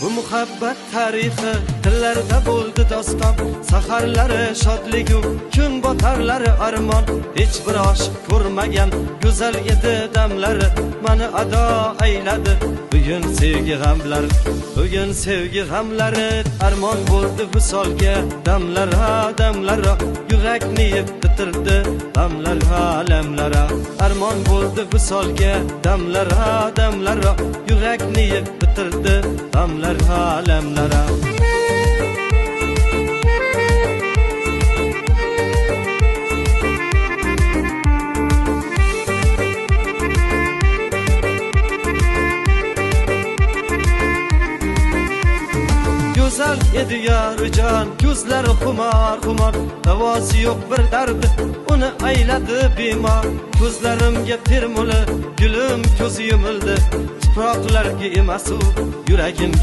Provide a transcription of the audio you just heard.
Bu muhabbat tarifi tillarda bo'ldi doston, saharlari shodligu kun botarlari armon. Hech bir oshiq ko'rmagan go'zal edi damlari, meni ado ayladi bugun sevgi g'amlari. Bugun sevgi g'amlari armon bo'ldi visolga, damlar ha damlar, yurakni yeb bitirdi damlar ha lamlar. Armon bo'ldi visolga, damlar ha damlar, yurakni yeb bitirdi damlar ha lamlar. Güzel edi yarıcan, gözleri kumar kumar, davası yok bir derdi, onu ayladı bimar. Gözlerimge termuli, gülüm gözü yumuldu, tuproqlarga emas u yuragim